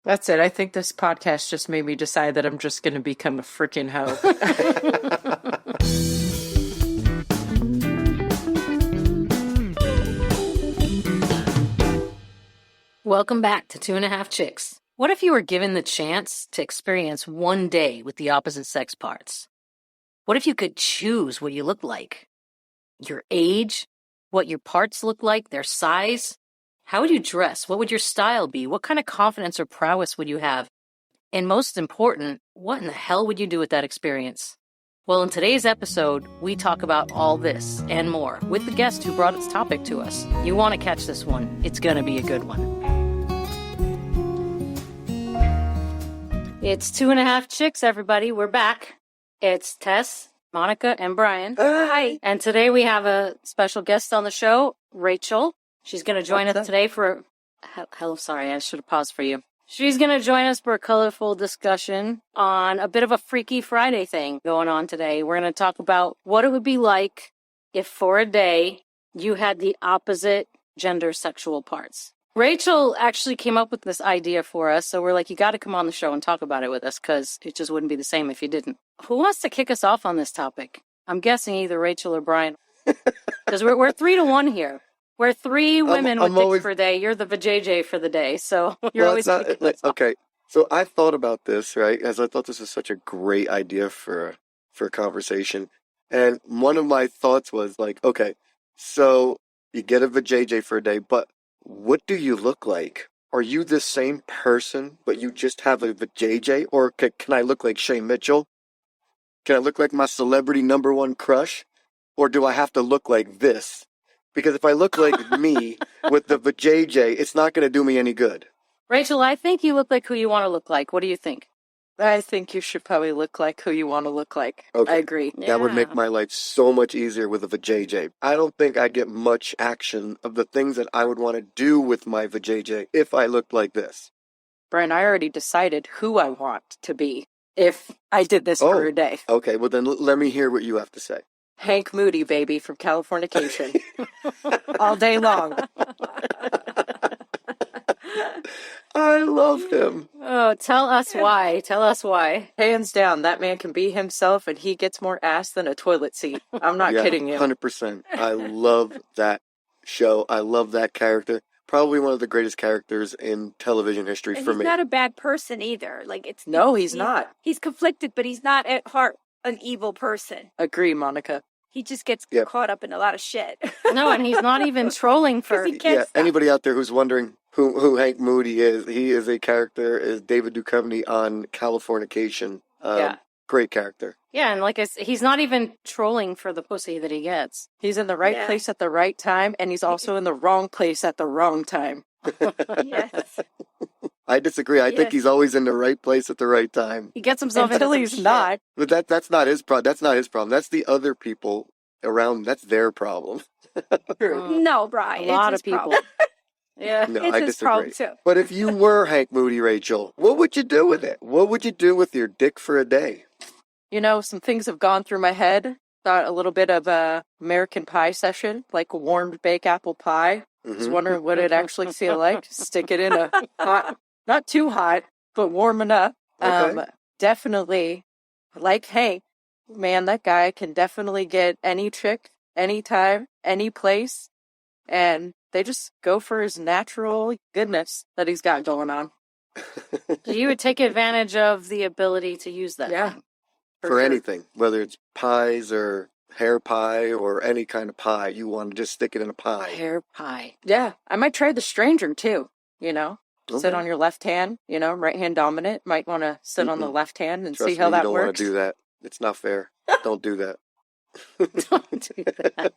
That's it. I think this podcast just made me decide that I'm just going to become a freaking hoe. Welcome back to 2.5 Chicks. What if you were given the chance to experience one day with the opposite sex parts? What if you could choose what you look like? Your age? What your parts look like? Their size? How would you dress? What would your style be? What kind of confidence or prowess would you have? And most important, what in the hell would you do with that experience? Well, in today's episode, we talk about all this and more with the guest who brought its topic to us. You want to catch this one. It's going to be a good one. It's 2.5 Chicks, everybody. We're back. It's Tess, Monica, and Brian. Hi. And today we have a special guest on the show, Rachel. She's going to join us today for... Hello, sorry, I should have paused for you. She's going to join us for a colorful discussion on a bit of a Freaky Friday thing going on today. We're going to talk about what it would be like if for a day you had the opposite gender sexual parts. Rachel actually came up with this idea for us, so we're like, you got to come on the show and talk about it with us because it just wouldn't be the same if you didn't. Who wants to kick us off on this topic? I'm guessing either Rachel or Brian. Because we're 3-1 here. We're 3 women with dicks for a day. You're the vajayjay for the day, so you're always kicking us off. Okay, so I thought about this, right, as I thought this was such a great idea for a conversation. And one of my thoughts was like, okay, so you get a vajayjay for a day, but what do you look like? Are you the same person, but you just have a vajayjay? Or can I look like Shay Mitchell? Can I look like my celebrity #1 crush? Or do I have to look like this? Because if I look like me with the vajayjay, it's not going to do me any good. Rachel, I think you look like who you want to look like. What do you think? I think you should probably look like who you want to look like. Okay. I agree. That would make my life so much easier with a vajayjay. I don't think I'd get much action of the things that I would want to do with my vajayjay if I looked like this. Brian, I already decided who I want to be if I did this for a day. Okay, well then let me hear what you have to say. Hank Moody, baby, from Californication. All day long. I love him. Oh, tell us why. Tell us why. Hands down, that man can be himself and he gets more ass than a toilet seat. I'm not kidding you. 100%. I love that show. I love that character. Probably one of the greatest characters in television history for me. He's not a bad person either. No, he's not. He's conflicted, but he's not at heart an evil person. Agree, Monica. He just gets caught up in a lot of shit. No, and he's not even trolling for... Anybody out there who's wondering who Hank Moody is, he is a character, is David Duchovny on Californication. Great character. Yeah, and like I said, he's not even trolling for the pussy that he gets. He's in the right place at the right time, and he's also in the wrong place at the wrong time. Yes. I disagree. I think he's always in the right place at the right time. He gets himself until into he's some not. But that's not his problem. That's not his problem. That's the other people around. That's their problem. No, Brian. A lot it's of people. Problem. Yeah. No, it's I his disagree. problem, too. But if you were Hank Moody, Rachel, what would you do with it? What would you do with your dick for a day? You know, some things have gone through my head. Thought a little bit of a American Pie session, like a warmed baked apple pie. Was wondering what it'd actually feel like. Stick it in a hot, not too hot, but warm enough. Okay. Definitely, like Hank, man, that guy can definitely get any chick, anytime, any place, and they just go for his natural goodness that he's got going on. So you would take advantage of the ability to use that. Yeah. For sure. anything, whether it's pies or hair pie or any kind of pie, you want to just stick it in a pie. Hair pie. Yeah, I might try the stranger too, you know. Okay. Sit on your left hand, you know, right hand dominant. Might want to sit on the left hand and Trust see how me, that you don't works. want to do that. It's not fair. Don't do that. Don't do that.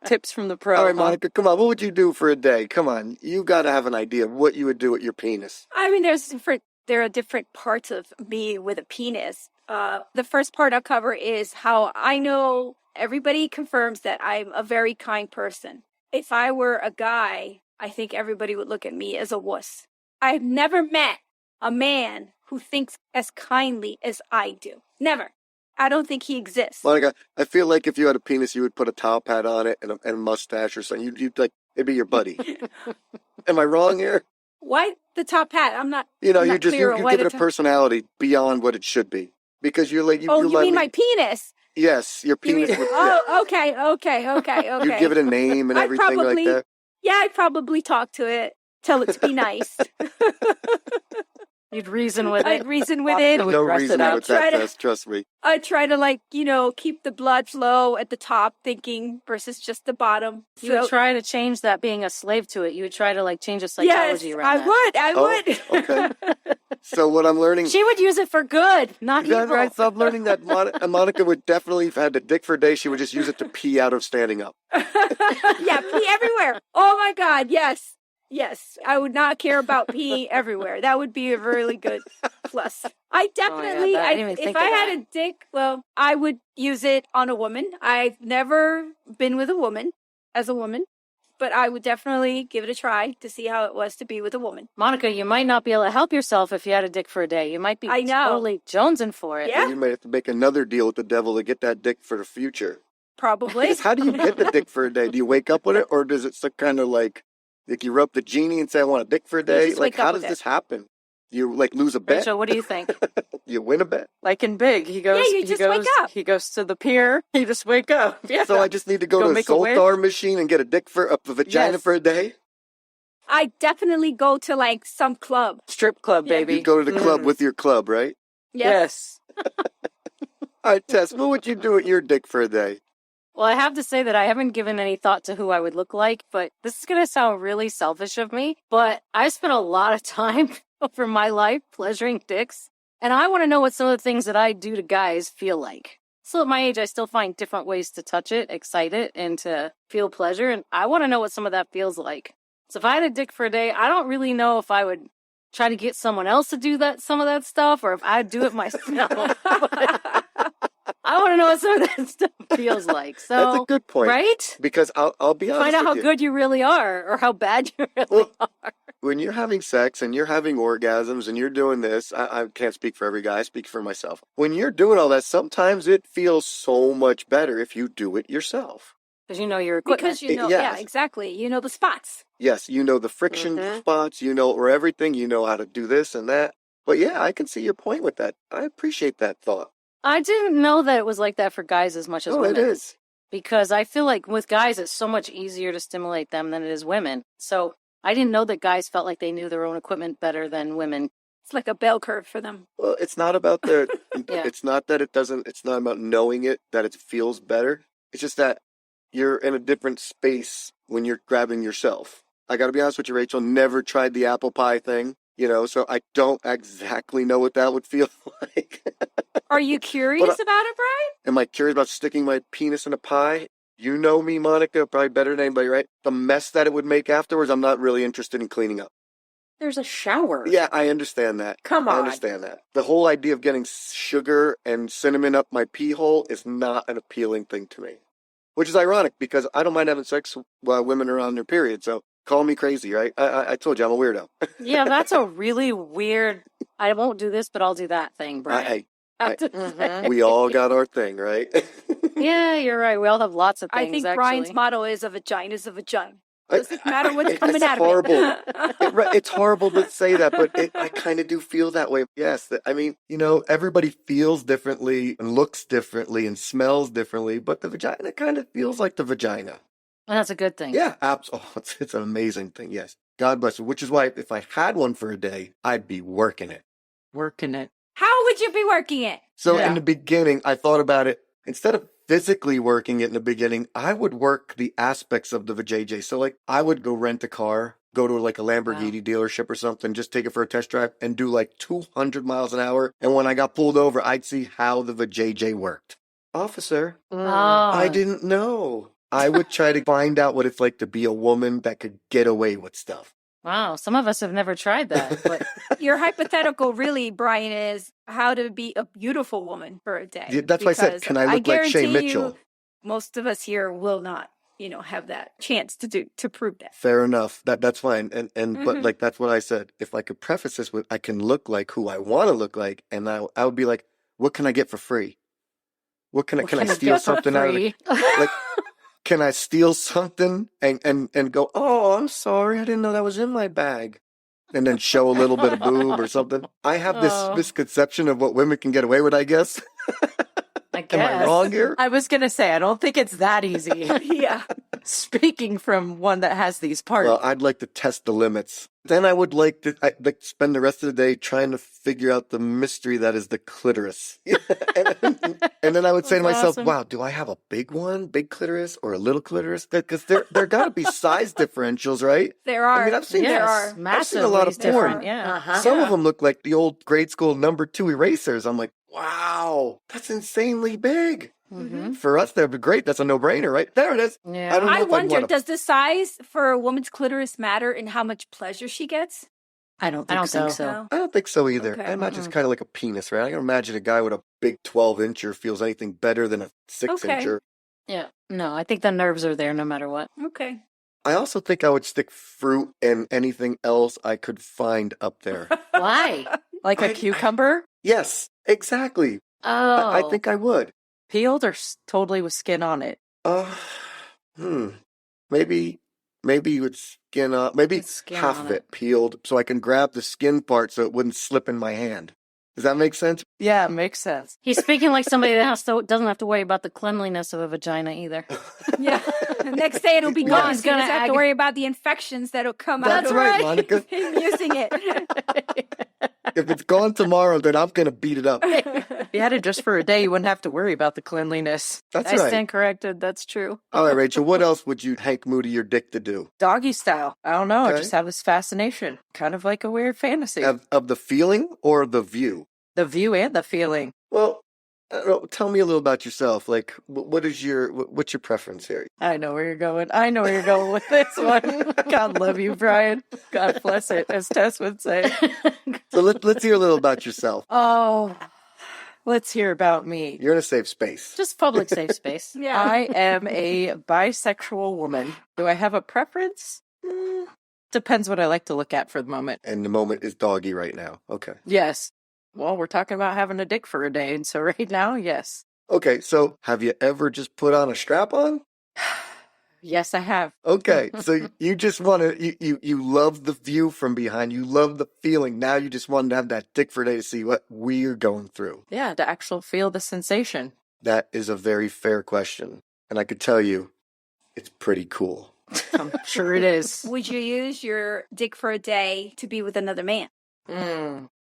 Tips from the pro. All right, Monica, come on. What would you do for a day? Come on. You got to have an idea of what you would do with your penis. I mean, there are different parts of me with a penis. The first part I'll cover is how I know everybody confirms that I'm a very kind person. If I were a guy, I think everybody would look at me as a wuss. I've never met a man who thinks as kindly as I do. Never. I don't think he exists. Monica, I feel like if you had a penis, you would put a top hat on it and a mustache or something. You'd like, it'd be your buddy. Am I wrong here? Why the top hat. I'm not. You know, I'm you not just clear you, on you what give it it's- a personality beyond what it should be because you're like Oh, you you let mean me, my penis? yes, your You mean? penis would yeah, Oh, okay. you'd give it a name and I'd everything like probably, that. yeah, I'd probably talk to it, tell it to be nice. You'd reason with I'd it. reason with it. would No dress it reason up. with that Try to- test, trust me. I try to like, keep the blood flow at the top thinking versus just the bottom. You would try to change that being a slave to it. You would try to like change the psychology yes, around that. I would. Okay. So what I'm learning She would use it for good, not That's evil. right. So I'm learning that Monica would definitely, if I had a dick for a day, she would just use it to pee out of standing up. Yeah, pee everywhere. Oh my God, yes. Yes, I would not care about pee everywhere. That would be a really good plus. I definitely, I didn't even if think I of had that. a dick, well, I would use it on a woman. I've never been with a woman as a woman, but I would definitely give it a try to see how it was to be with a woman. Monica, you might not be able to help yourself if you had a dick for a day. You might be I know. totally jonesing for it. Yeah. You might have to make another deal with the devil to get that dick for the future. Probably. Because how do you get the dick for a day? Do you wake up with it, or does it kind of like you rub the genie and say, "I want a dick for a day"? just Like, wake up how with does it. this happen? You like lose a bet? Rachel, what do you think? You win a bet? Like in Big, he goes. you just wake up. He goes to the pier. You just wake up. Yeah. So I just need to go Go to a make a wish? Zoltar machine and get a dick for a vagina Yes. for a day? I definitely go to like some club. Strip club, Yeah. baby. You go to the club Mm. with your club, right? Yes. All right, Tess, what would you do with your dick for a day? Well, I have to say that I haven't given any thought to who I would look like, but this is going to sound really selfish of me, but I spent a lot of time over my life pleasuring dicks, and I want to know what some of the things that I do to guys feel like. So at my age, I still find different ways to touch it, excite it, and to feel pleasure, and I want to know what some of that feels like. So if I had a dick for a day, I don't really know if I would try to get someone else to do some of that stuff, or if I'd do it myself. I want to know what some of that stuff feels like. So That's a good point. right? Because I'll be honest Find out with how you. good you really are, or how bad you really Well, are. When you're having sex and you're having orgasms and you're doing this, I can't speak for every guy, I speak for myself. When you're doing all that, sometimes it feels so much better if you do it yourself. Because you know your equipment. Because you know, Yes. yeah, exactly. You know the spots. Yes, you know the friction spots, you know, or everything, you know how to do this and that. But yeah, I can see your point with that. I appreciate that thought. I didn't know that it was like that for guys as much as Oh, women. it is. Because I feel like with guys, it's so much easier to stimulate them than it is women. So I didn't know that guys felt like they knew their own equipment better than women. It's like a bell curve for them. Well, it's not about the, Yeah. it's not that it doesn't, it's not about knowing it, that it feels better. It's just that you're in a different space when you're grabbing yourself. I got to be honest with you, Rachel, never tried the apple pie thing, you know, so I don't exactly know what that would feel like. Are you curious about it, Brian? Am I curious about sticking my penis in a pie? You know me, Monica, probably better than anybody, right? The mess that it would make afterwards, I'm not really interested in cleaning up. There's a shower. Yeah, I understand that. Come I on. understand that. The whole idea of getting sugar and cinnamon up my pee hole is not an appealing thing to me. Which is ironic because I don't mind having sex while women are on their period, so call me crazy, right? I told you I'm a weirdo. Yeah, that's a really weird, I won't do this, but I'll do that thing, Brian. We all got our thing, right? Yeah, you're right. We all have lots of things, I think actually. Brian's motto is a vagina is a vagina. Doesn't matter what's It's coming out horrible. of it. It's horrible to say that, but I kind of do feel that way. Yes. I mean, you know, everybody feels differently and looks differently and smells differently, but the vagina kind of feels like the vagina. And that's a good thing. Yeah, absolutely. Oh, it's an amazing thing. Yes. God bless you. Which is why if I had one for a day, I'd be working it. Working it. How would you be working it? So Yeah. in the beginning, I thought about it. Instead of physically working it in the beginning, I would work the aspects of the vajayjay. So like I would go rent a car, go to like a Lamborghini dealership or something, just take it for a test drive and do like 200 miles an hour. And when I got pulled over, I'd see how the vajayjay worked. Officer, Oh. I didn't know. I would try to find out what it's like to be a woman that could get away with stuff. Wow, some of us have never tried that. But Your hypothetical, really, Brian, is how to be a beautiful woman for a day. Yeah, that's why I said, Because can I look like Shay guarantee Mitchell? you, most of us here will not, have that chance to prove that. Fair enough. That's fine. And but Mhm. like that's what I said. If I could preface this with I can look like who I want to look like, and I would be like, what can I get for free? What can I steal something out of it? Like, can I steal something and go, oh, I'm sorry, I didn't know that was in my bag. and then show a little bit of boob or something. I have this misconception of what women can get away with, I guess. I guess. Am I wrong here? I was going to say, I don't think it's that easy. Yeah. Speaking from one that has these parts. Well, I'd like to test the limits. Then I would like to spend the rest of the day trying to figure out the mystery that is the clitoris. and then I would say to That's myself, awesome. wow, do I have a big one, big clitoris, or a little clitoris? Because there got to be size differentials, right? There are. I mean, I've seen there Yes, are. massively a lot of different. porn. Yeah. Uh-huh. Some of them look like the old grade school number 2 erasers. I'm like, wow, that's insanely big. Mm-hmm. For us, that'd be great. That's a no-brainer, right? There it is. Yeah. I don't know I if I'd wonder, want to. does the size for a woman's clitoris matter in how much pleasure she gets? I don't I think don't so. think so. No. I don't think so either. Okay. I imagine it's kind of like a penis, right? I can imagine a guy with a big 12-incher feels anything better than a 6-incher. Yeah. No, I think the nerves are there no matter what. Okay. I also think I would stick fruit and anything else I could find up there. Why? Like a cucumber? Yes, exactly. Oh. I think I would. Peeled or totally with skin on it? Maybe with skin on, maybe With skin half on of it. it peeled so I can grab the skin part so it wouldn't slip in my hand. Does that make sense? Yeah, makes sense. He's speaking like somebody that doesn't have to worry about the cleanliness of a vagina either. Yeah. The next day it'll be No, gone. he's So you gonna just have to worry about the infections that'll come That's out right, of Monica. him using it. If it's gone tomorrow, then I'm going to beat it up. If you had it just for a day, you wouldn't have to worry about the cleanliness. That's I right. stand corrected. That's true. All right, Rachel, what else would you Hank Moody your dick to do? Doggy style. I don't know. I Okay. just have this fascination. Kind of like a weird fantasy. Of the feeling or the view? The view and the feeling. Well, I don't know, tell me a little about yourself. Like, what's your preference here? I know where you're going. I know where you're going with this one. God love you, Brian. God bless it, as Tess would say. So let's hear a little about yourself. Oh, let's hear about me. You're in a safe space. Just public safe space. Yeah. I am a bisexual woman. Do I have a preference? Depends what I like to look at for the moment. And the moment is doggy right now. Okay. Yes. Well, we're talking about having a dick for a day, and so right now, yes. Okay, so have you ever just put on a strap on? Yes, I have. Okay, so you just want to, you love the view from behind. You love the feeling. Now you just want to have that dick for a day to see what we're going through. Yeah, to actually feel the sensation. That is a very fair question. And I could tell you, it's pretty cool. I'm sure it is. Would you use your dick for a day to be with another man?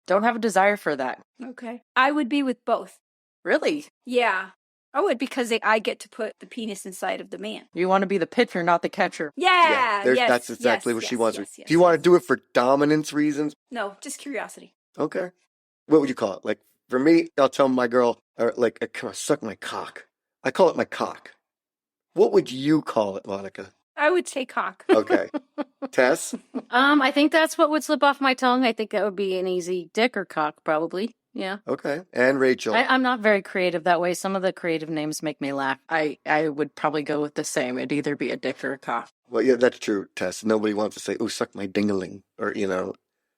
Don't have a desire for that. Okay. I would be with both. Really? Yeah. I would, because I get to put the penis inside of the man. You want to be the pitcher, not the catcher. Yeah. there's- Yes. that's exactly yes, what she yes, wants. yes, yes, do you want to yes. do it for dominance reasons? No, just curiosity. Okay. What would you call it? Like, for me, I'll tell my girl, or like, come on, suck my cock. I call it my cock. What would you call it, Monica? I would say cock. Okay. Tess? I think that's what would slip off my tongue. I think that would be an easy dick or cock, probably. Yeah. Okay. And Rachel? I'm not very creative that way. Some of the creative names make me laugh. I would probably go with the same. It'd either be a dick or a cock. Well, yeah, that's true, Tess. Nobody wants to say, oh, suck my dingaling, or,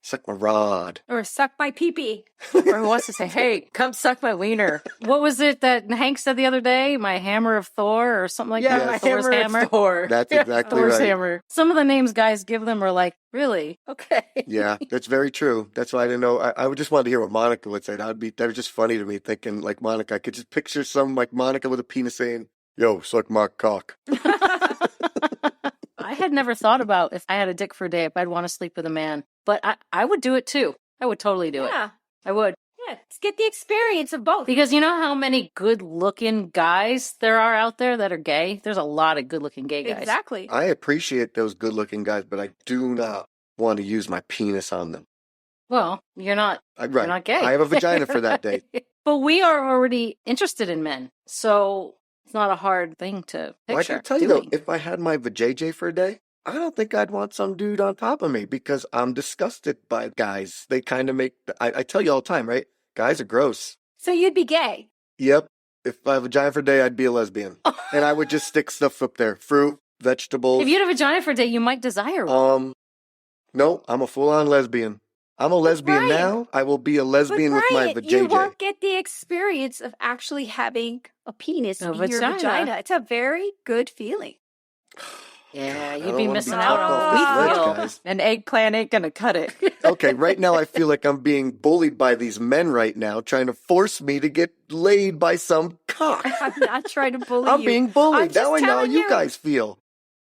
suck my rod. Or suck my pee-pee. Or who wants to say, hey, come suck my wiener. What was it that Hank said the other day? My hammer of Thor or something like that? my Thor's hammer. Thor. That's exactly Thor's right. hammer. Some of the names guys give them are like, really? Okay. Yeah, that's very true. That's why I didn't know. I would just wanted to hear what Monica would say. That was just funny to me, thinking like Monica. I could just picture some like Monica with a penis saying, yo, suck my cock. I had never thought about if I had a dick for a day, if I'd want to sleep with a man. But I would do it too. I would totally do it. Yeah. I would. Yeah. Let's get the experience of both. Because you know how many good-looking guys there are out there that are gay? There's a lot of good-looking gay guys. Exactly. I appreciate those good-looking guys, but I do not want to use my penis on them. Well, you're not Right. you're not gay. I have a vagina for that day. But we are already interested in men. So it's not a hard thing to Well, I picture. can tell you doing. though, if I had my vajayjay for a day, I don't think I'd want some dude on top of me because I'm disgusted by guys. They kind of make, I tell you all the time, right? Guys are gross. So you'd be gay. Yep. If I have a vagina for a day, I'd be a lesbian. And I would just stick stuff up there. Fruit, vegetables. If you had a vagina for a day, you might desire one. No, I'm a full-on lesbian. I'm a lesbian Brian- now. I will be a lesbian but with my Brian, you vajayjay. won't get the experience of actually having a penis A in your vagina. vagina. It's a very good feeling. Yeah, I you'd don't be wanna missing cut out off on this what we ledge, feel. guys. An eggplant ain't gonna cut it. Okay, right now I feel like I'm being bullied by these men right now, trying to force me to get laid by some cock. I'm not trying to bully I'm you. being bullied. I'm just Now I know how telling you you. guys feel.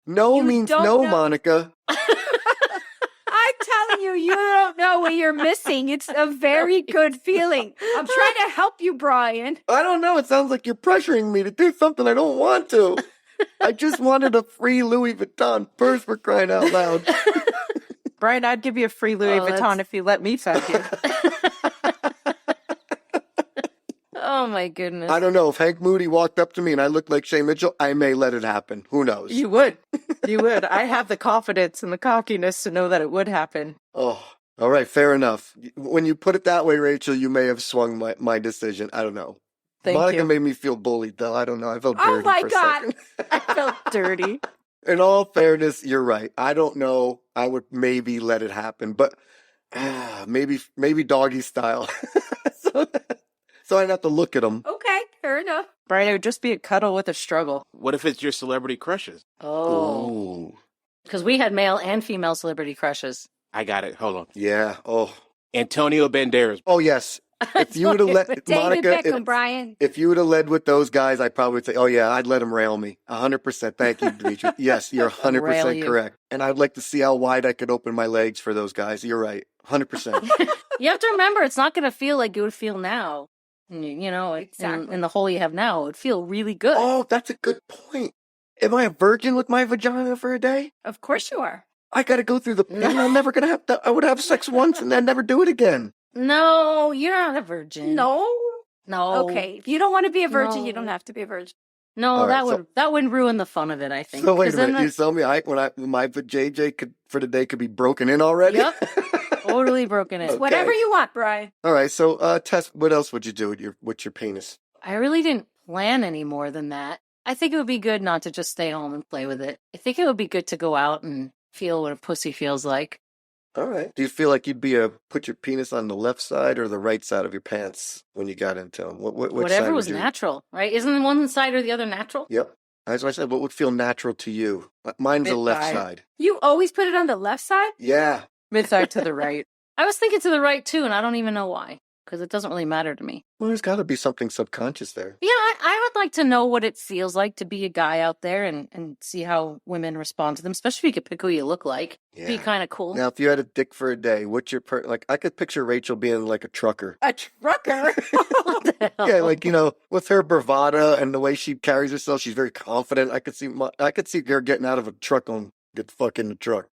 No You means don't no, know. Monica. I'm telling you, you don't know what you're missing. It's a very good feeling. I'm trying to help you, Brian. I don't know. It sounds like you're pressuring me to do something I don't want to. I just wanted a free Louis Vuitton purse for crying out loud. Brian, I'd give you a free Louis Oh, Vuitton that's- if you let me fuck you. Oh my goodness. I don't know. If Hank Moody walked up to me and I looked like Shay Mitchell, I may let it happen. Who knows? You would. You would. I have the confidence and the cockiness to know that it would happen. Oh, all right. Fair enough. When you put it that way, Rachel, you may have swung my decision. I don't know. Thank Monica you. made me feel bullied, though. I don't know. I felt Oh dirty my for a God. second. I felt dirty. In all fairness, you're right. I don't know. I would maybe let it happen, but maybe doggy style. so I'd have to look at them. Okay, fair enough. Brian, it would just be a cuddle with a struggle. What if it's your celebrity crushes? Oh, Ooh, because we had male and female celebrity crushes. I got it. Hold on. yeah. Antonio Banderas. Oh, yes. If you would have let David Monica, Beckham, Brian. if you would have led with those guys, I probably would say, "Oh yeah, I'd let them rail me." 100%. Thank you, Dimitri. Yes, you're 100% Rail you. correct. And I'd like to see how wide I could open my legs for those guys. You're right, 100%. You have to remember, it's not going to feel like it would feel now. You know, Exactly. in the hole you have now, it would feel really good. Oh, that's a good point. Am I a virgin with my vagina for a day? Of course you are. I got to go through the pain. I'm never gonna have to. I would have sex once and then never do it again. No, you're not a virgin. No. No. Okay. If you don't want to be a virgin, you No. don't have to be a virgin. No, All right, that would ruin the fun of it, I think. So wait 'Cause a then minute. You tell me my vajayjay could for the day could be broken in already? Yep. Totally broken it. Okay. Whatever you want, Brian. All right. So Tess, what else would you do with your penis? I really didn't plan any more than that. I think it would be good not to just stay home and play with it. I think it would be good to go out and feel what a pussy feels like. All right. Do you feel like you'd put your penis on the left side or the right side of your pants when you got into them? Which Whatever side was would you... natural, right? Isn't one side or the other natural? Yep. As I said, what would feel natural to you? Mine's the left Mid-thigh. side. You always put it on the left side? Yeah. Mid-thigh to the right. I was thinking to the right too, and I don't even know why, because it doesn't really matter to me. Well, there's got to be something subconscious there. Yeah, I would like to know what it feels like to be a guy out there and see how women respond to them, especially if you could pick who you look like. It'd be Yeah. kind of cool. Now, if you had a dick for a day, what's your like? I could picture Rachel being like a trucker. A trucker? What the hell? Yeah, like with her bravado and the way she carries herself, she's very confident. I could see her getting out of a truck and get the fuck in the truck.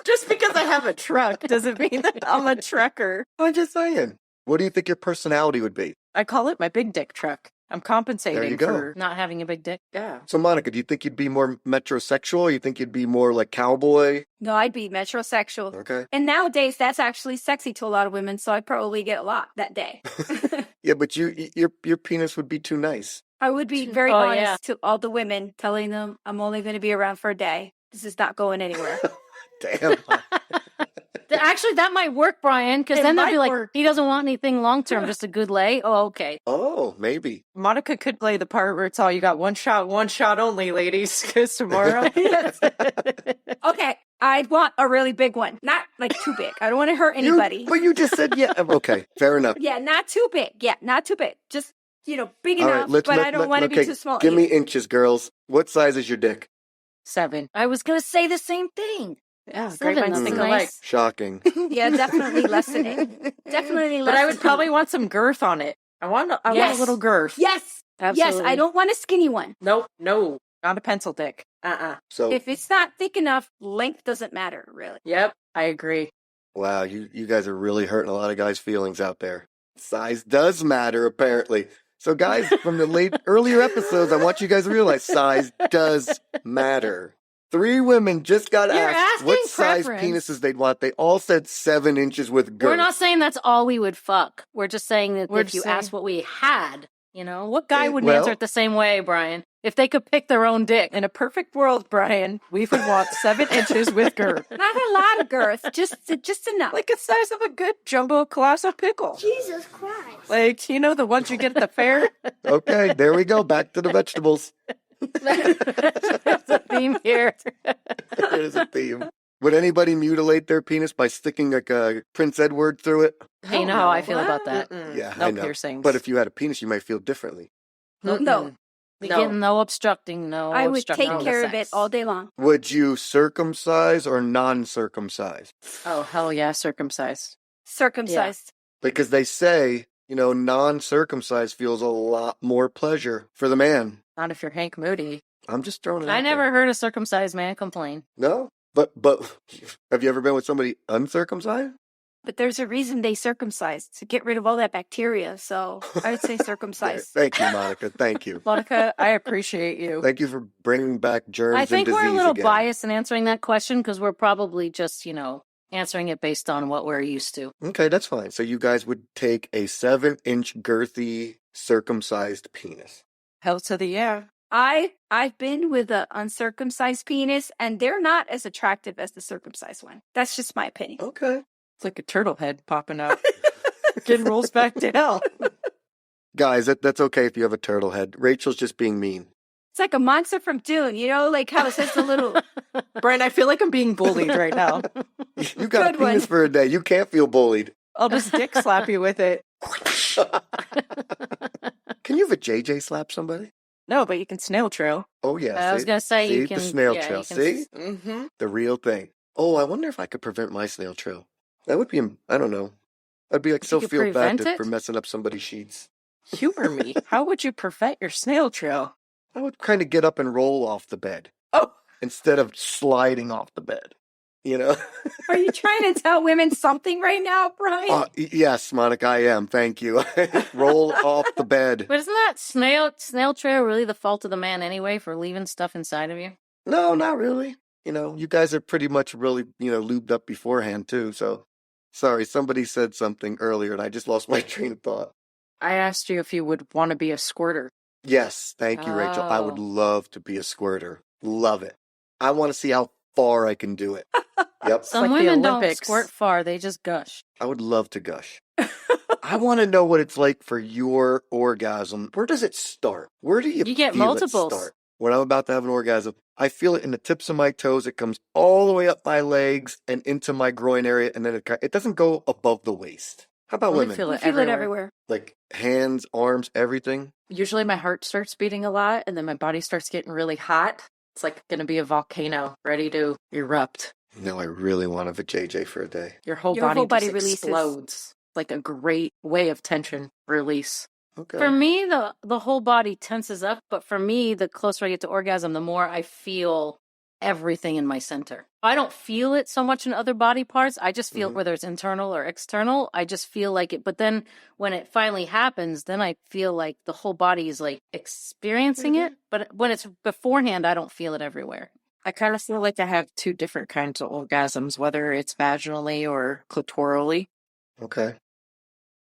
Just because I have a truck doesn't mean that I'm a trucker. I'm just saying. What do you think your personality would be? I call it my big dick truck. I'm compensating There you go. for... Not having a big dick. Yeah. So, Monica, do you think you'd be more metrosexual? Or you think you'd be more like cowboy? No, I'd be metrosexual. Okay. And nowadays, that's actually sexy to a lot of women, so I'd probably get a lot that day. Yeah, but your penis would be too nice. I would be very Oh, honest yeah. to all the women, telling them I'm only going to be around for a day. This is not going anywhere. Damn. Actually, that might work, Brian, because It then they'll might be like, work. he doesn't want anything long term, just a good lay. Oh, okay. Oh, maybe. Monica could play the part where it's all you got one shot only, ladies, because tomorrow... Okay, I'd want a really big one. Not like too big. I don't want to hurt anybody. But you just said yeah. Okay, fair enough. Yeah, not too big. Yeah, not too big. Just, big All enough, right, but I don't want to be too small. Give me either. inches, girls. What size is your dick? 7. I was going to say the same thing. Yeah, 7, great minds that's think nice. alike. Shocking. Yeah, definitely less than 8. Definitely less But I would than probably want some girth on it. I want a Yes. little girth. Yes. Absolutely. Yes, I don't want a skinny one. Nope, no. Not a pencil dick. So, If it's not thick enough, length doesn't matter, really. Yep, I agree. wow, you guys are really hurting a lot of guys' feelings out there. Size does matter, apparently. So, guys, from the earlier episodes, I want you guys to realize size does matter. 3 women just got You're asked asking what size preference. penises they'd want. They all said 7 inches with girth. We're not saying that's all we would fuck. We're just saying that We're if just you saying- asked what we had, what guy wouldn't Well- answer it the same way, Brian? If they could pick their own dick. In a perfect world, Brian, we would want 7 inches with girth. Not a lot of girth, just enough. Like the size of a good jumbo colossal pickle. Jesus Christ. Like, the ones you get at the fair? Okay, there we go. Back to the vegetables. That's a theme here. There's a theme. Would anybody mutilate their penis by sticking like a Prince Edward through it? Hey, you know how I feel about that. Yeah, No I know. piercings. But if you had a penis, you might feel differently. No. We No. get no obstructing, no I would obstructing take the care of it sex. all day long. Would you circumcise or non-circumcise? Oh, hell yeah, circumcised. Circumcised. Because they say, non-circumcised feels a lot more pleasure for the man. Not if you're Hank Moody. I'm just throwing it I out never there. heard a circumcised man complain. No? But have you ever been with somebody uncircumcised? But there's a reason they circumcised, to get rid of all that bacteria. So I would say circumcised. Thank you, Monica. Thank you. Monica, I appreciate you. Thank you for bringing back germs I and think disease we're a little again. biased in answering that question because we're probably just, answering it based on what we're used to. Okay, that's fine. So you guys would take a 7-inch girthy circumcised penis. Hell to the yeah. I've been with an uncircumcised penis, and they're not as attractive as the circumcised one. That's just my opinion. Okay. It's like a turtle head popping up. Freaking rolls back down. Guys, that's okay if you have a turtle head. Rachel's just being mean. It's like a monster from Dune, like how it says a little. Brian, I feel like I'm being bullied right now. You got a Good one. penis for a day. You can't feel bullied. I'll just dick slap you with it. Can you have a JJ slap somebody? No, but you can snail trail. Oh, yeah. I was see? going to say See? you can. The snail yeah, trail. you can See? Mm-hmm. The real thing. Oh, I wonder if I could prevent my snail trail. That would be, I don't know. I'd be like, so You could feel bad prevent it? for messing up somebody's sheets. Humor me. How would you prevent your snail trail? I would kind of get up and roll off the bed Oh, instead of sliding off the bed. Are you trying to tell women something right now, Brian? Yes, Monica, I am. Thank you. Roll off the bed. But isn't that snail trail really the fault of the man anyway for leaving stuff inside of you? No, not really. You guys are pretty much really, lubed up beforehand too. So, sorry, somebody said something earlier and I just lost my train of thought. I asked you if you would want to be a squirter. Yes, thank you, Rachel. I would Oh. love to be a squirter. Love it. I want to see how far I can do it. Yep. Some like the women don't Olympics. squirt far, they just gush. I would love to gush. I want to know what it's like for your orgasm. Where does it start? Where do you get feel multiples. it start? When I'm about to have an orgasm, I feel it in the tips of my toes. It comes all the way up my legs and into my groin area, and then it doesn't go above the waist. How about Let me women? feel We it feel everywhere. it everywhere. Like hands, arms, everything? Usually my heart starts beating a lot and then my body starts getting really hot. It's like going to be a volcano ready to erupt. No, I really want a vajayjay for a day. Your whole Your body whole body just releases. explodes. Like a great way of tension release. Okay. For me, the whole body tenses up, but for me, the closer I get to orgasm, the more I feel everything in my center. I don't feel it so much in other body parts. I just feel whether it's internal or external, I just feel like it. But then when it finally happens, then I feel like the whole body is like experiencing it. But when it's beforehand, I don't feel it everywhere. I kind of feel like I have two different kinds of orgasms, whether it's vaginally or clitorally. Okay.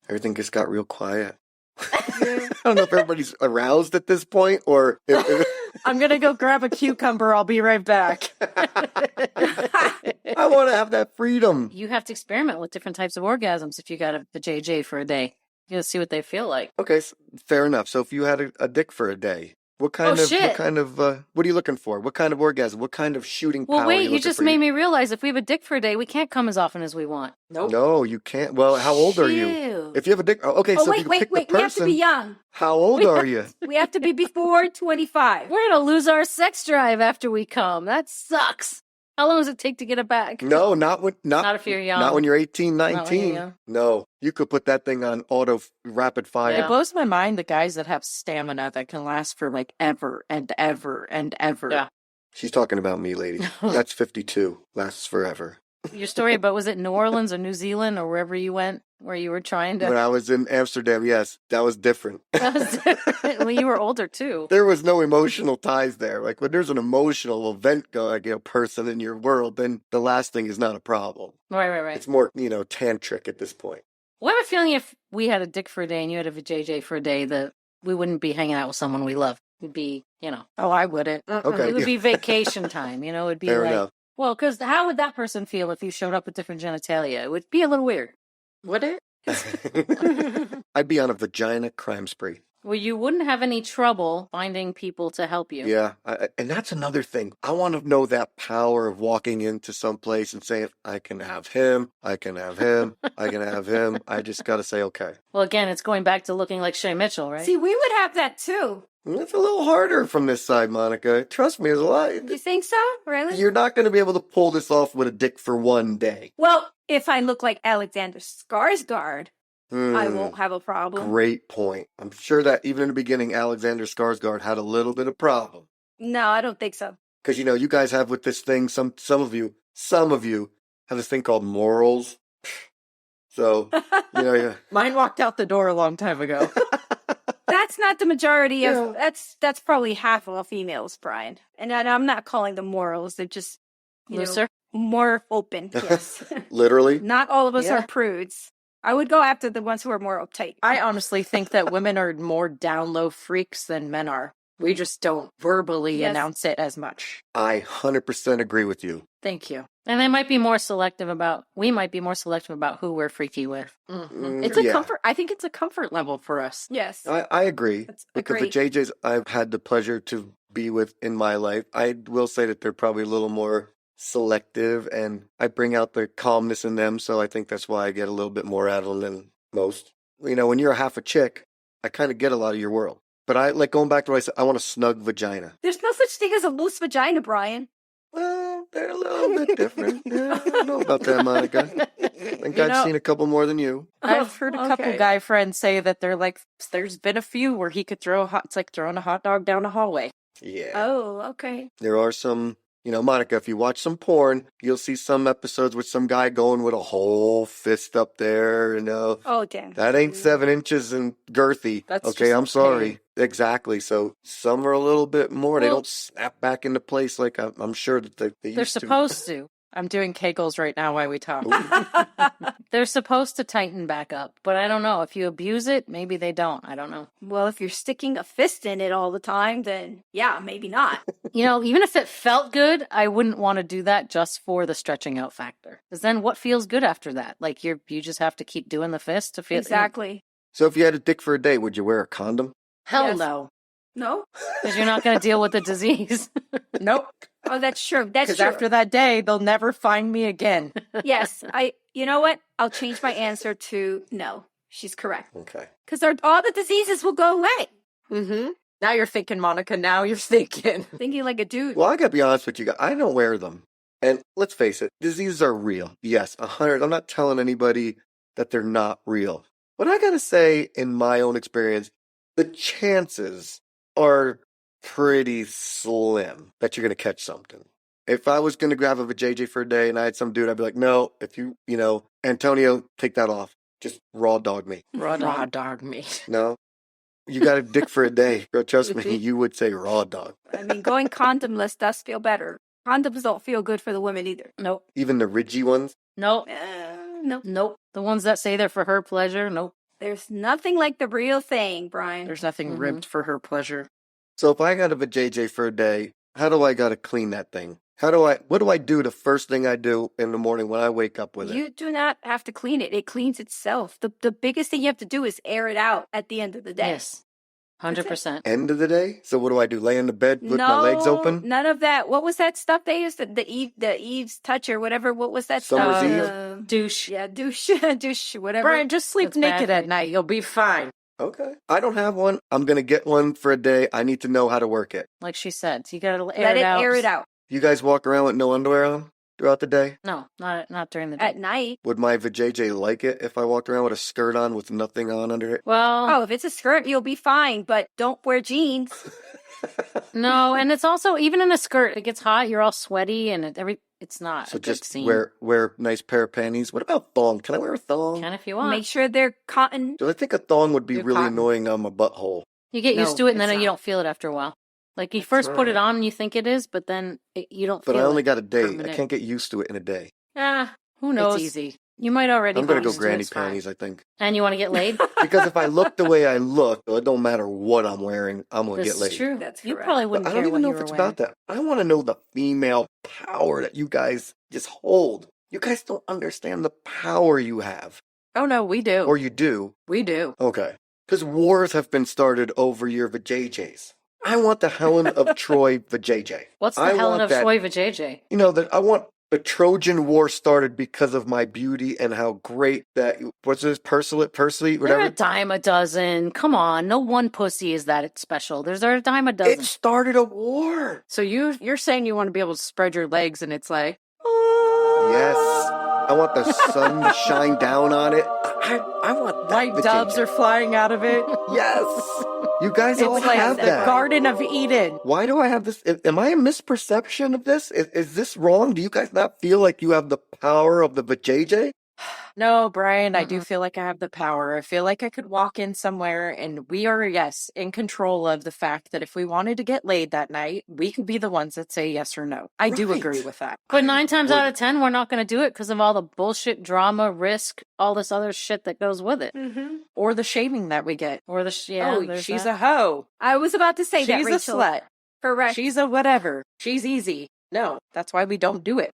Everything just got real quiet. I don't know if everybody's aroused at this point or if I'm going to go grab a cucumber. I'll be right back. I want to have that freedom. You have to experiment with different types of orgasms if you got a JJ for a day. You gotta see what they feel like. Okay, fair enough. So if you had a dick for a day, what kind shit. what are you looking for? What kind of orgasm? What kind of shooting power? Well, are wait, you looking just for? made me realize if we have a dick for a day, we can't come as often as we want. Nope. No, you can't. Well, how old are you? Shoot. If you have a dick, okay. Oh, So if you wait. pick the We have to person, be young. how old are you? We have to be before 25. We're gonna lose our sex drive after we come. That sucks. How long does it take to get it back? No, not Not if you're young. Not when you're 18, Not when you're 19. young. No, you could put that thing on auto rapid fire. Yeah. It blows my mind the guys that have stamina that can last for like ever and ever and ever. Yeah. She's talking about me, lady. That's 52. Lasts forever. Your story about, was it New Orleans or New Zealand or wherever you went where you were trying When to? I was in Amsterdam, yes, that was different. That was different. Well, you were older too. There was no emotional ties there. Like when there's an emotional event person in your world, then the last thing is not a problem. Right. It's more, tantric at this point. Well, I have a feeling if we had a dick for a day and you had a JJ for a day, that we wouldn't be hanging out with someone we love. It'd be, Oh, I wouldn't. Okay. it would be vacation time. It'd be Fair like, enough. well, because how would that person feel if you showed up with different genitalia? It would be a little weird. Would it? I'd be on a vagina crime spree. Well, you wouldn't have any trouble finding people to help you. Yeah, and that's another thing. I want to know that power of walking into some place and saying, I can have him, I can have him, I can have him. I just got to say, okay. Well, again, it's going back to looking like Shay Mitchell, right? See, we would have that too. It's a little harder from this side, Monica. Trust me, there's a lot. You think so? Really? You're not going to be able to pull this off with a dick for one day. Well, if I look like Alexander Skarsgård, I Hmm. won't have a problem. Great point. I'm sure that even in the beginning, Alexander Skarsgård had a little bit of problem. No, I don't think so. Because, you guys have with this thing, some of you have this thing called morals. So, yeah. Mine walked out the door a long time ago. That's not the majority of. Yeah. That's probably half of all females, Brian. And I'm not calling them morals. They're just Looser? more open. Yes. Literally. Not all of us Yeah. are prudes. I would go after the ones who are more uptight. I honestly think that women are more down low freaks than men are. We just don't verbally Yes. announce it as much. I 100% agree with you. Thank you. And we might be more selective about who we're freaky with. It's a Yeah. comfort. I think it's a comfort level for us. Yes. I agree. That's With agreed. the JJs I've had the pleasure to be with in my life, I will say that they're probably a little more selective, and I bring out the calmness in them, so I think that's why I get a little bit more out of them than most. When you're a half a chick, I kind of get a lot of your world. But I like going back to what I said, I want a snug vagina. There's no such thing as a loose vagina, Brian. Well, they're a little bit different. Yeah, I don't know about that, Monica. I think You I've know- seen a couple more than you. I've heard a couple okay. guy friends say that they're like, there's been a few where he could it's like throwing a hot dog down a hallway. Yeah. Oh, okay. There are some, Monica, if you watch some porn, you'll see some episodes with some guy going with a whole fist up there, Oh, damn. That ain't 7 inches and girthy. That's okay, just I'm sorry. pain. Exactly. So some are a little bit more. They Well- don't snap back into place like I'm sure that they They're used to. supposed to. I'm doing Kegels right now while we talk. They're supposed to tighten back up, but I don't know. If you abuse it, maybe they don't. I don't know. Well, if you're sticking a fist in it all the time, then yeah, maybe not. Even if it felt good, I wouldn't want to do that just for the stretching out factor. Because then what feels good after that? Like you just have to keep doing the fist to feel Exactly. So if you had a dick for a day, would you wear a condom? Hell Yes. no. No? Because you're not going to deal with the disease. Nope. Oh, that's true. That's Because true. after that day, they'll never find me again. Yes. You know what? I'll change my answer to no. She's correct. Okay. Because all the diseases will go away. Mm-hmm. Now you're thinking, Monica. Now you're thinking. Thinking like a dude. Well, I gotta be honest with you guys. I don't wear them. And let's face it, diseases are real. Yes, 100. I'm not telling anybody that they're not real. But I gotta say, in my own experience, the chances are pretty slim that you're gonna catch something. If I was gonna grab a vajayjay for a day and I had some dude, I'd be like, no, if Antonio, take that off. Just raw dog me. Raw dog meat. No? You got a dick for a day. Girl, trust me, you would say raw dog. I mean, going condomless does feel better. Condoms don't feel good for the women either. Nope. Even the ridgy ones? Nope. No. Nope. The ones that say they're for her pleasure, nope. There's nothing like the real thing, Brian. There's nothing Mhm. ribbed for her pleasure. So if I got a vajayjay for a day, how do I gotta clean that thing? What do I do the first thing I do in the morning when I wake up with it? You do not have to clean it. It cleans itself. The biggest thing you have to do is air it out at the end of the day. Yes. 100%. End of the day? So what do I do? Lay in the bed with my legs open? None of that. What was that stuff they used? The Eve's touch or whatever. What was that Summer's stuff? Eve? Douche. Yeah, douche, douche, whatever. Brian, just sleep That's bad naked for at you. night. You'll be fine. Okay. I don't have one. I'm gonna get one for a day. I need to know how to work it. Like she said. So you got to Let air it it out. air it out You guys walk around with no underwear on throughout the day? No, not during the day. at night. Would my vajayjay like it if I walked around with a skirt on with nothing on under it? Well, Oh, if it's a skirt, you'll be fine. But don't wear jeans. no, and it's also, even in a skirt, it gets hot, you're all sweaty, and it's not So a good just scene. wear a nice pair of panties. What about thong? Can I wear a thong? Can if you want. Make sure they're cotton. Do I think a thong would be They're really cotton. annoying on my butthole? You get used No, to it, and then it's you not. don't feel it after a while. Like you first put it right. on, and you think it is, but then you don't But feel I only it. got a day. for a I minute. can't get used to it in a day. Who knows? It's easy. You might already I'm gonna be go used to it, granny it's fine. panties, I think. And you want to get laid? Because if I look the way I look, it don't matter what I'm wearing, I'm gonna This get laid. is true. That's You correct. probably But wouldn't I care don't even what know you if were it's wearing. about that. I want to know the female power that you guys just hold. You guys don't understand the power you have. Oh, no, we do. Or you do. We do. Okay. Because wars have been started over your vajayjays. I want the Helen of Troy vajayjay. What's the I Helen want of that- Troy vajayjay? You know, that I want the Trojan War started because of my beauty and how great that, what's this, Persley, They're whatever? a dime a dozen. Come on, no one pussy is that special. There's a dime a dozen. It started a war. So you're saying you want to be able to spread your legs and it's like, Yes. I want the sun to shine down on it. I want that white doves vajayjay. are flying out of it. Yes. You guys all It's like have the that. Garden of Eden. Why do I have this? Am I a misperception of this? Is this wrong? Do you guys not feel like you have the power of the vajayjay? No, Brian, I do feel like I have the power. I feel like I could walk in somewhere and we are, yes, in control of the fact that if we wanted to get laid that night, we could be the ones that say yes or no. I do Right. agree with that. But 9 times out of 10, we're not going to do it because of all the bullshit, drama, risk, all this other shit that goes with it. Mm-hmm. Or the shaming that we get. Or the Oh, she's a hoe. I was about to say that, She's a Rachel. slut. Correct. She's a whatever. She's easy. No, that's why we don't do it.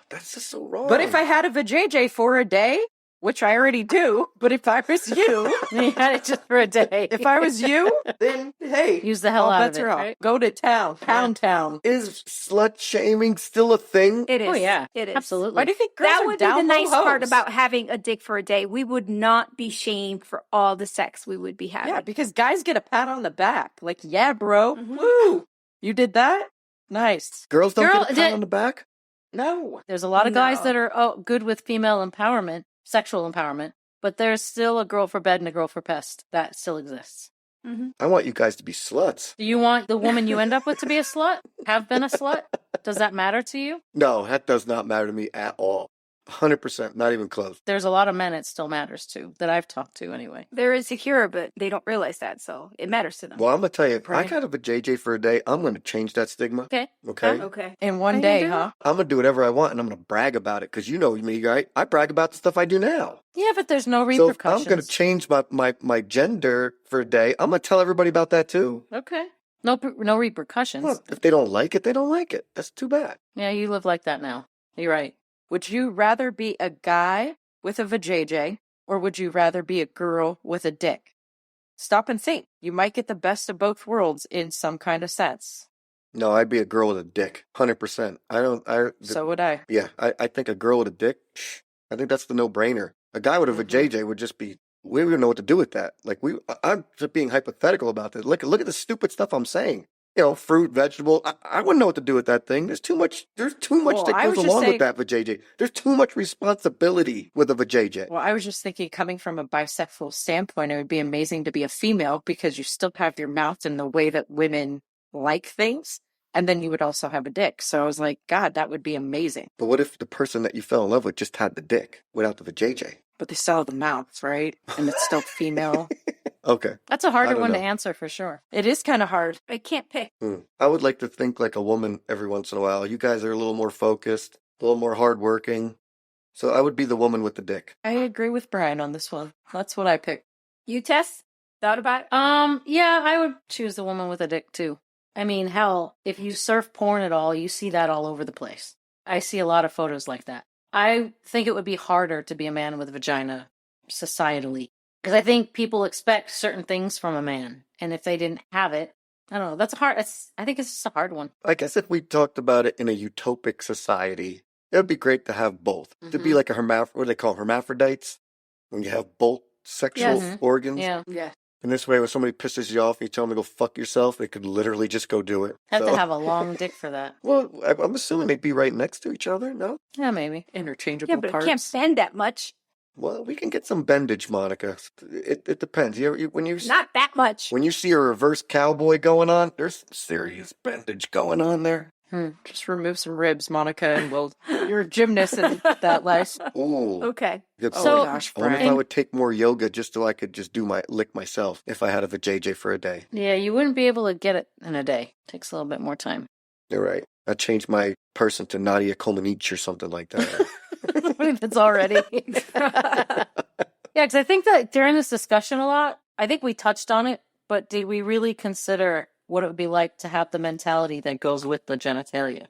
That's just so wrong. But if I had a vajayjay for a day, which I already do, but if I was you, You had it just for a day. if I was you, then hey, Use the hell all out bets of it, are off. right? Go to town, town. is slut shaming still a thing? It is. Oh, yeah. It is. Absolutely. Why do you think girls That are would be the down nice low part hoes? about having a dick for a day. We would not be shamed for all the sex we would be having. Yeah, because guys get a pat on the back, like, yeah, bro, Mhm. woo, you did that, nice. Girls don't Girl, get a pat did- on the back? No, There's a lot of guys No. that are good with female empowerment, sexual empowerment, but there's still a girl for bed and a girl for pest. That still exists. Mhm. I want you guys to be sluts. Do you want the woman you end up with to be a slut? Have been a slut? Does that matter to you? No, that does not matter to me at all. 100%, not even close. There's a lot of men it still matters to, that I've talked to anyway. They're insecure, but they don't realize that, so it matters to them. Well, I'm going to tell you, if I Right. got a vajayjay for a day, I'm going to change that stigma. Okay. Okay? Okay. in one you day, do huh? I'm going to do whatever I want and I'm going to brag about it because you know me, right? I brag about the stuff I do now. Yeah, but there's no So if repercussions. I'm going to change my gender for a day, I'm going to tell everybody about that too. Okay. No repercussions. Well, if they don't like it, they don't like it. That's too bad. Yeah, you live like that now. You're right. Would you rather be a guy with a vajayjay, or would you rather be a girl with a dick? Stop and think. You might get the best of both worlds in some kind of sense. No, I'd be a girl with a dick. 100%. So would I. Yeah, I think a girl with a dick, I think that's the no-brainer. A guy with a vajayjay would just be, we wouldn't know what to do with that. Like, I'm just being hypothetical about this. Look at the stupid stuff I'm saying. You know, fruit, vegetable. I wouldn't know what to do with that thing. There's too much Well, that I goes was just along saying- with that vajayjay. There's too much responsibility with a vajayjay. Well, I was just thinking, coming from a bisexual standpoint, it would be amazing to be a female because you still have your mouth in the way that women like things. And then you would also have a dick. So I was like, God, that would be amazing. But what if the person that you fell in love with just had the dick without the vajayjay? But they still have the mouth, right? And it's still female. Okay. That's a harder don't one to know. answer for sure. It is kind of hard. I can't pick. I would like to think like a woman every once in a while. You guys are a little more focused, a little more hardworking. So I would be the woman with the dick. I agree with Brian on this one. That's what I picked. You, Tess? Thought about it? Yeah, I would choose the woman with a dick too. I mean, hell, if you surf porn at all, you see that all over the place. I see a lot of photos like that. I think it would be harder to be a man with a vagina societally. Because I think people expect certain things from a man. And if they didn't have it, I don't know. I think it's just a hard one. I guess if we talked about it in a utopic society, it would be great to have both. To be Mhm. like what do they call hermaphrodites? When you have both sexual Yes. organs. Yeah. Yeah. And this way, when somebody pisses you off and you tell them to go fuck yourself, they could literally just go do it. Have So- to have a long dick for that. Well, I'm assuming they'd be right next to each other, no? Yeah, maybe. Interchangeable Yeah, but parts. it can't bend that much. Well, we can get some bendage, Monica. It depends. When you Not that much. when you see a reverse cowboy going on, there's some serious bendage going on there. Just remove some ribs, Monica, and you're a gymnast in that life. Ooh. Okay. Good Oh So- point. gosh, I wonder if I Brian. would take more yoga just so I could just lick myself if I had a vajayjay for a day. Yeah, you wouldn't be able to get it in a day. Takes a little bit more time. You're right. I changed my person to Nadia Comaneci or something like that. What if it's already? Yeah, because I think that during this discussion a lot, I think we touched on it, but did we really consider what it would be like to have the mentality that goes with the genitalia?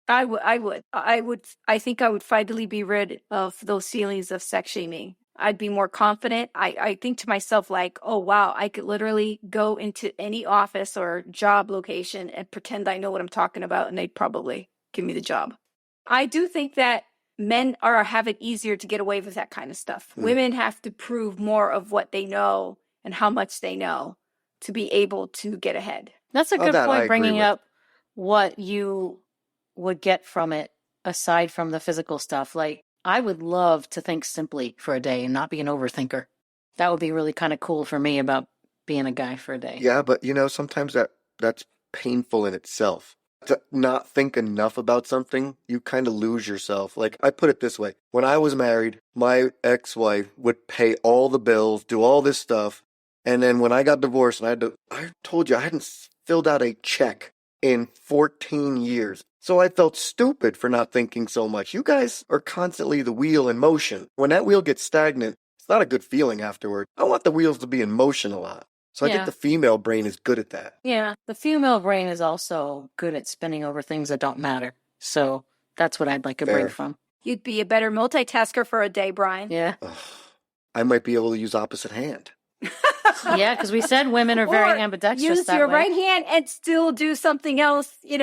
I would. I think I would finally be rid of those feelings of sex shaming. I'd be more confident. I think to myself, like, oh, wow, I could literally go into any office or job location and pretend I know what I'm talking about, and they'd probably give me the job. I do think that men have it easier to get away with that kind of stuff. Women have to prove more of what they know and how much they know to be able to get ahead. That's a Oh, good that I point, agree bringing with. up what you would get from it aside from the physical stuff. Like, I would love to think simply for a day and not be an overthinker. That would be really kind of cool for me about being a guy for a day. Yeah, but sometimes that's painful in itself. To not think enough about something, you kind of lose yourself. Like, I put it this way. When I was married, my ex-wife would pay all the bills, do all this stuff. And then when I got divorced and I told you I hadn't filled out a check in 14 years. So I felt stupid for not thinking so much. You guys are constantly the wheel in motion. When that wheel gets stagnant, it's not a good feeling afterward. I want the wheels to be in motion a lot. So I Yeah. think the female brain is good at that. Yeah, the female brain is also good at spinning over things that don't matter. So that's what I'd like to bring Fair. from. You'd be a better multitasker for a day, Brian. Yeah. Ugh. I might be able to use opposite hand. Yeah, because we said women are very Or ambidextrous use that your way. right hand and still do something else, at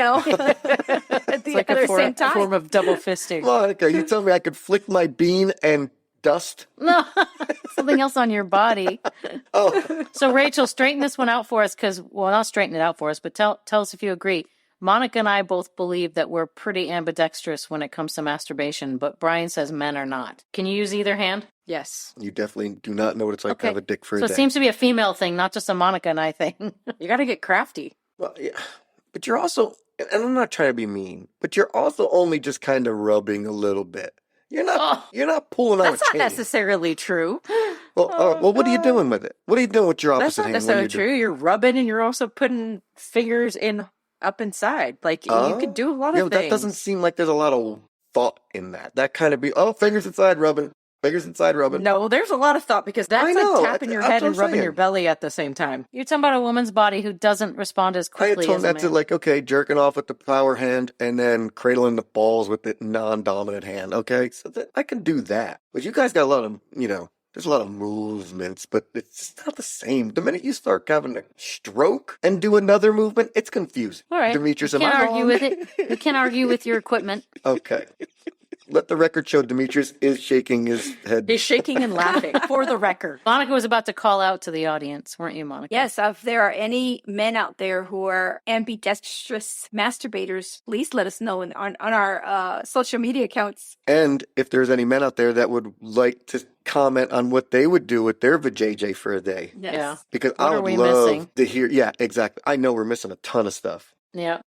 It's the like other a same time. form of double fisting. Monica, you tell me I could flick my bean and dust? No, something else on your body. Oh, So Rachel, straighten this one out for us, because, well, not straighten it out for us, but tell us if you agree. Monica and I both believe that we're pretty ambidextrous when it comes to masturbation, but Brian says men are not. Can you use either hand? Yes. you definitely do not know what it's like to Okay. have a dick for So a it day. seems to be a female thing, not just a Monica and I thing. You got to get crafty. Well, yeah. But you're also, and I'm not trying to be mean, but you're also only just kind of rubbing a little bit. You're not pulling out That's a not chain. necessarily true. Well, what are you doing with it? What are you doing with your That's opposite not hand? necessarily when true. You're rubbing and you're also putting fingers in up inside. Like you could do a lot Yeah, of but things. that doesn't seem like there's a lot of thought in that. That kind of fingers inside rubbing, fingers inside rubbing. No, there's a lot of thought because that's I know, like tapping your that's head what and I'm rubbing saying. your belly at the same time. You're talking about a woman's body who doesn't respond as I had quickly told as that a to man. like, okay, jerking off with the power hand and then cradling the balls with the non-dominant hand. Okay, so I can do that. But you guys got a lot of, there's a lot of movements, but it's not the same. The minute you start having a stroke and do another movement, it's confusing. All right. Demetrius, You am can't I argue wrong? with it. You can't argue with your equipment. Okay. Let the record show Demetrius is shaking his head. He's shaking and laughing for the record. Monica was about to call out to the audience, weren't you, Monica? Yes, if there are any men out there who are ambidextrous masturbators, please let us know on our social media accounts. And if there's any men out there that would like to comment on what they would do with their vajayjay for a day. Yes. Yeah. Because What I are would we love missing? to hear. Yeah, exactly. I know we're missing a ton of stuff. Yeah.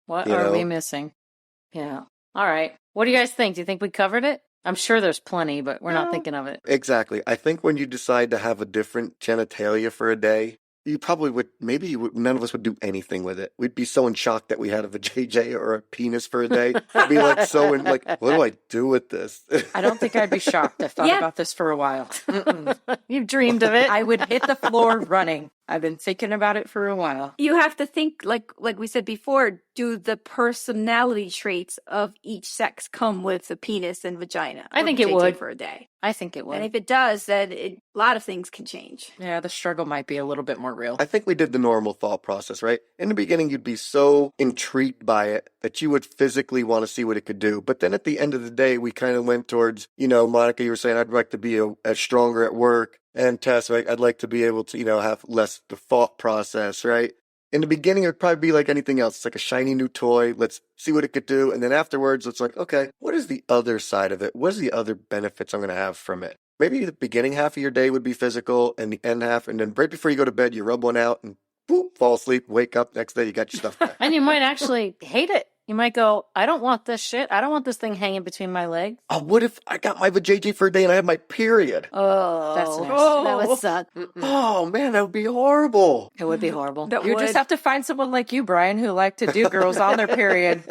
What You are know? we missing? Yeah. All right. What do you guys think? Do you think we covered it? I'm sure there's plenty, but we're not No. thinking of it. Exactly. I think when you decide to have a different genitalia for a day, you probably would, none of us would do anything with it. We'd be so in shock that we had a vajayjay or a penis for a day. We'd be like what do I do with this? I don't think I'd be shocked. I've thought Yeah. about this for a while. You've dreamed of it. I would hit the floor running. I've been thinking about it for a while. You have to think, like we said before, do the personality traits of each sex come with the penis and vagina? I or think it vajayjay would. for a day. I think it would. And if it does, then a lot of things can change. Yeah, the struggle might be a little bit more real. I think we did the normal thought process, right? In the beginning, you'd be so intrigued by it that you would physically want to see what it could do. But then at the end of the day, we kind of went towards, Monica, you were saying, I'd like to be as stronger at work. And Tess, right? I'd like to be able to, have less the thought process, right? In the beginning, it would probably be like anything else. It's like a shiny new toy. Let's see what it could do. And then afterwards, it's like, okay, what is the other side of it? What is the other benefits I'm going to have from it? Maybe the beginning half of your day would be physical and the end half. And then right before you go to bed, you rub one out and boop, fall asleep, wake up. Next day, you got your stuff back. And you might actually hate it. You might go, I don't want this shit. I don't want this thing hanging between my legs. Oh, what if I got my vajayjay for a day and I had my period? Oh, That's nasty. that would suck. Oh, man, that would be horrible. It would be horrible. That You would. just have to find someone like you, Brian, who like to do girls on their period.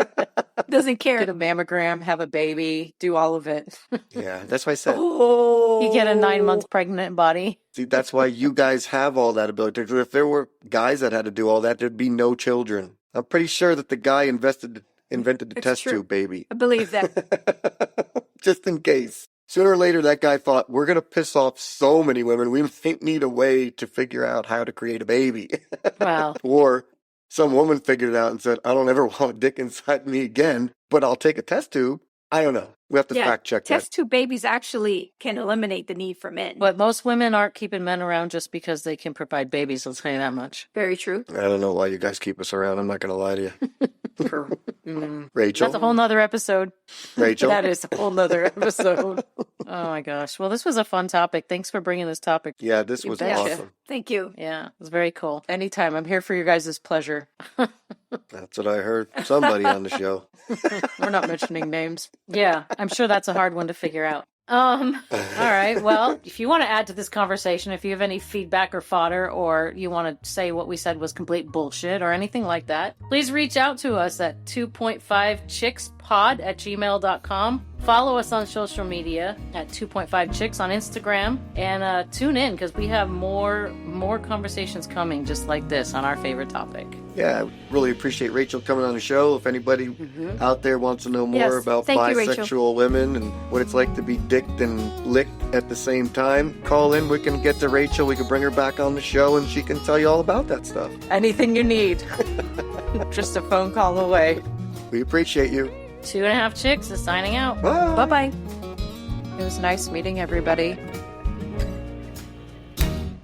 Doesn't care. Get a mammogram, have a baby, do all of it. Yeah, that's why I said. Oh. You get a 9-month pregnant body. See, that's why you guys have all that ability. If there were guys that had to do all that, there'd be no children. I'm pretty sure that the guy invented the It's test true. tube baby. I believe that. Just in case. Sooner or later, that guy thought, we're going to piss off so many women, we need a way to figure out how to create a baby. Wow. Or some woman figured it out and said, I don't ever want a dick inside me again, but I'll take a test tube. I don't know. We have to fact check that. Test tube babies actually can eliminate the need for men. But most women aren't keeping men around just because they can provide babies, I'll tell you that much. Very true. I don't know why you guys keep us around. I'm not going to lie to you. Rachel? That's a whole nother episode. Rachel? That is a whole nother episode. Oh my gosh. Well, this was a fun topic. Thanks for bringing this topic. Yeah, this was betcha. awesome. Thank you. Yeah, it was very cool. Anytime. I'm here for your guys' pleasure. That's what I heard. Somebody on the show. We're not mentioning names. Yeah, I'm sure that's a hard one to figure out. All right. Well, if you want to add to this conversation, if you have any feedback or fodder, or you want to say what we said was complete bullshit or anything like that, please reach out to us at 2.5chickspod@gmail.com. Follow us on social media at 2.5chicks on Instagram, and tune in because we have more conversations coming just like this on our favorite topic. Yeah, I really appreciate Rachel coming on the show. If anybody out there wants to know more Yes. about Thank you, bisexual Rachel. women and what it's like to be dicked and licked at the same time, call in. We can get to Rachel. We can bring her back on the show and she can tell you all about that stuff. Anything you need. Just a phone call away. We appreciate you. 2.5 Chicks is signing out. Bye. Bye-bye. It was nice meeting everybody.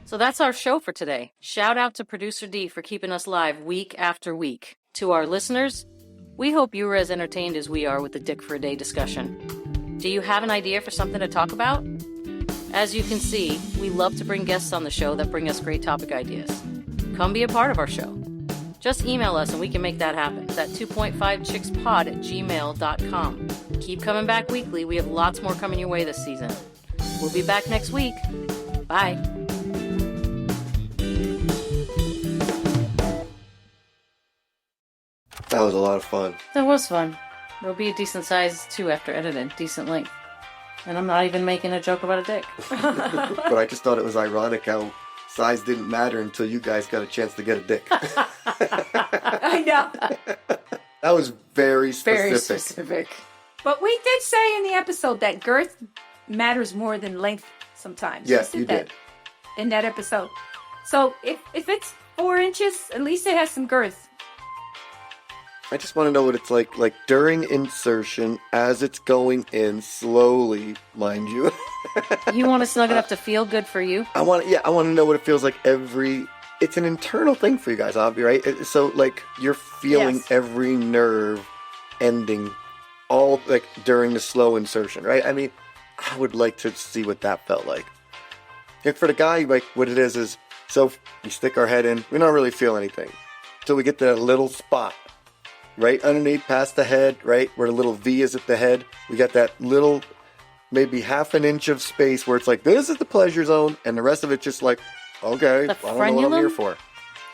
So that's our show for today. Shout out to Producer D for keeping us live week after week. To our listeners, we hope you were as entertained as we are with the Dick for a Day discussion. Do you have an idea for something to talk about? As you can see, we love to bring guests on the show that bring us great topic ideas. Come be a part of our show. Just email us and we can make that happen. It's at 2.5chickspod@gmail.com. Keep coming back weekly. We have lots more coming your way this season. We'll be back next week. Bye. That was a lot of fun. That was fun. There'll be a decent size too after editing. Decent length. And I'm not even making a joke about a dick. But I just thought it was ironic how size didn't matter until you guys got a chance to get a dick. I know. That was very specific. Very specific. But we did say in the episode that girth matters more than length sometimes. Yes, We said you that did. in that episode. So if it's 4 inches, at least it has some girth. I just want to know what it's like during insertion, as it's going in slowly, mind you. You want to snug it up to feel good for you? I want to know what it feels like it's an internal thing for you guys, Obvi, right? So, like, you're feeling Yes. every nerve ending all, like, during the slow insertion, right? I mean, I would like to see what that felt like. And for the guy, like, what it is, so we stick our head in, we don't really feel anything. So we get that little spot right underneath, past the head, right, where the little V is at the head. We got that little, maybe half an inch of space where it's like, this is the pleasure zone, and the rest of it's just like, okay, The I don't know what I'm here for.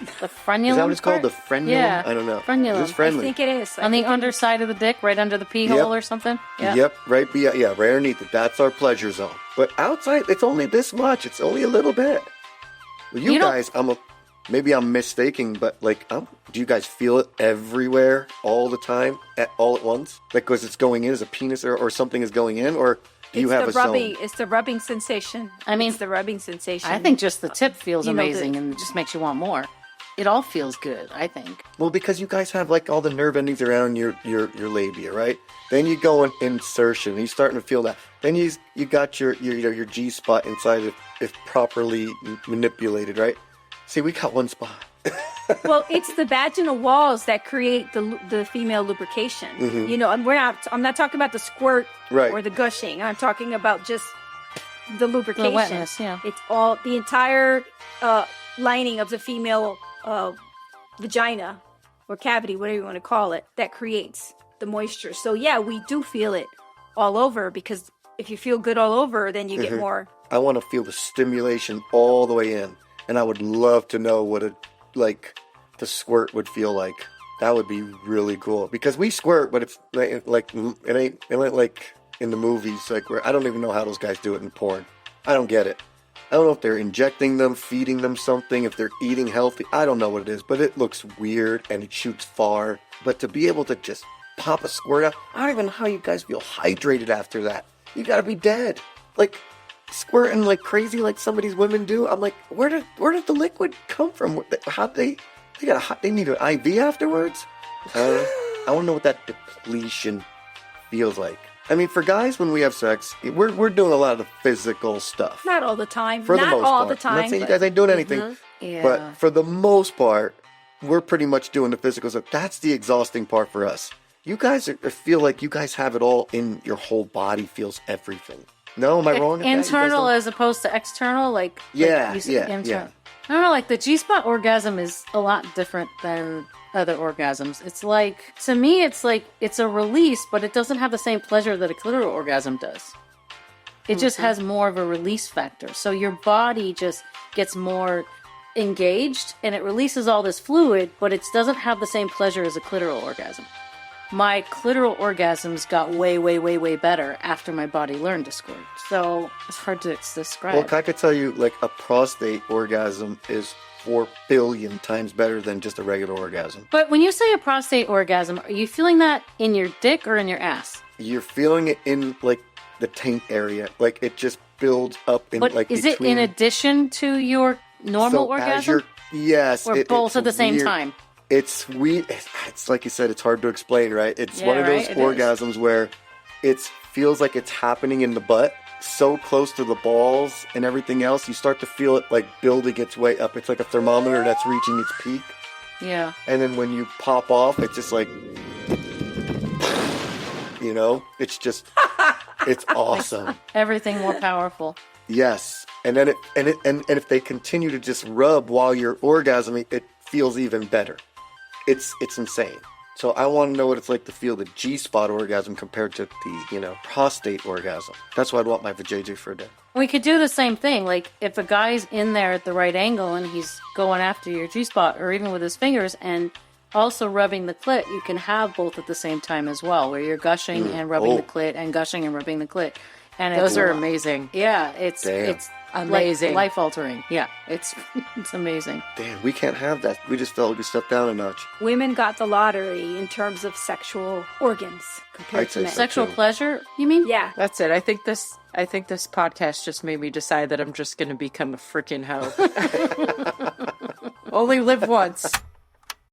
The frenulum? Is that what it's called? The part? frenulum? Yeah. I don't know. Frenulum. Is this I friendly? think it is. On the underside of the dick, right under the pee Yep. hole or something? Yeah. Yep, right underneath it. That's our pleasure zone. But outside, it's only this much. It's only a little bit. Well, you You don't- guys, maybe I'm mistaking, but like, do you guys feel it everywhere, all the time, all at once? Like, because it's going in as a penis or something is going in, or do you have a rubbing, zone? It's the rubbing sensation. I mean, it's the rubbing sensation. I think just the tip feels You know, amazing and it just makes you want more. It all feels good, I think. Well, because you guys have like all the nerve endings around your labia, right? Then you go in insertion, and you're starting to feel that. Then you got your G spot inside if properly manipulated, right? See, we got one spot. Well, it's the vaginal walls that create the female lubrication. Mhm. You know, and I'm not talking about the squirt Right. or the gushing. I'm talking about just the lubrication. The wetness, yeah. It's all the entire lining of the female vagina or cavity, whatever you want to call it, that creates the moisture. So yeah, we do feel it all over, because if you feel good all over, then you get more. I want to feel the stimulation all the way in, and I would love to know what the squirt would feel like. That would be really cool, because we squirt, but it's like it ain't like in the movies, like where I don't even know how those guys do it in porn. I don't get it. I don't know if they're injecting them, feeding them something, if they're eating healthy. I don't know what it is, but it looks weird and it shoots far. But to be able to just pop a squirt out, I don't even know how you guys feel hydrated after that. you gotta be dead. Like, squirting like crazy like some of these women do. I'm like, where did the liquid come from? How'd they need an IV afterwards? I want to know what that depletion feels like. I mean, for guys, when we have sex, we're doing a lot of the physical stuff. Not all the time. For the Not most all part. the time. I'm not saying you guys ain't doing anything. Yeah. But for the most part, we're pretty much doing the physical stuff. That's the exhausting part for us. You guys feel like you guys have it all in your whole body, feels everything. No, am I wrong? at that? You guys Internal don't- as opposed to external, like Yeah, you said, yeah, internal. yeah. I don't know, like the G-spot orgasm is a lot different than other orgasms. It's like, to me, it's like it's a release, but it doesn't have the same pleasure that a clitoral orgasm does. It just has more of a release factor. So your body just gets more engaged and it releases all this fluid, but it doesn't have the same pleasure as a clitoral orgasm. My clitoral orgasms got way, way, way, way better after my body learned to squirt. So it's hard to describe. Well, I could tell you, like, a prostate orgasm is 4 billion times better than just a regular orgasm. But when you say a prostate orgasm, are you feeling that in your dick or in your ass? You're feeling it in, like, the taint area. Like, it just builds up in, But like, is it between... in addition to your normal So as orgasm? you're- Yes. Or both it's at the same weird. time? It's weird. It's like you said, it's hard to explain, right? It's Yeah, one of those right, it orgasms where it feels like it's happening in the butt, so close to the balls and everything else. You start to feel it like building its way up. It's like a thermometer that's reaching its peak. Yeah. And then when you pop off, it's just like, you know, it's just, it's awesome. Everything more powerful. Yes. And then and if they continue to just rub while you're orgasming, it feels even better. It's insane. So I want to know what it's like to feel the G-spot orgasm compared to the, prostate orgasm. That's why I'd want my vajayjay for a day. We could do the same thing. Like, if a guy's in there at the right angle and he's going after your G-spot, or even with his fingers, and also rubbing the clit, you can have both at the same time as well, where you're gushing and rubbing the clit, and gushing and rubbing the clit. And Those are amazing. Yeah, it's Damn. it's Amazing. life altering. Yeah, it's amazing. Damn, we can't have that. We just felt like we stepped down a notch. Women got the lottery in terms of sexual organs compared I'd to say men. so. Sexual too. pleasure, you mean? Yeah. That's it. I think this podcast just made me decide that I'm just going to become a freaking hoe. Only live once.